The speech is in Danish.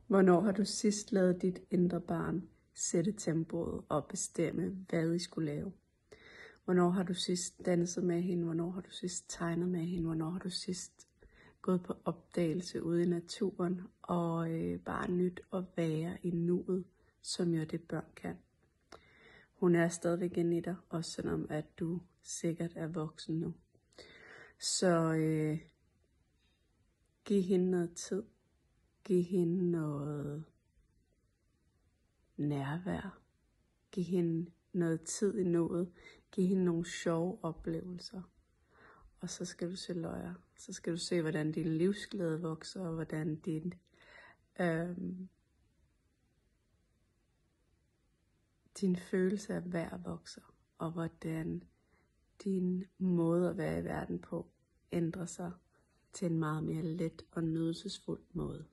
Hvornår har du sidst ladet dit indre barn sætte tempoet og bestemme, hvad I skulle lave? Hvornår har du sidst danset med hende? Hvornår har du sidst tegnet med hende? Hvornår har du sidst gået på opdagelse ude i naturen og bare nyt at være i nuet, som jo det børn kan? Hun er stadigvæk inde i dig, også selvom at du sikkert er voksen nu. Så giv hende noget tid. Giv hende noget nærvær. Giv hende noget tid i nuet. Giv hende nogle sjove oplevelser. Og så skal du se løjer. Så skal du se, hvordan din livsglæde vokser, og hvordan din følelse af værd vokser. Og hvordan din måde at være i verden på ændrer sig til en meget mere let og nydelsesfuld måde.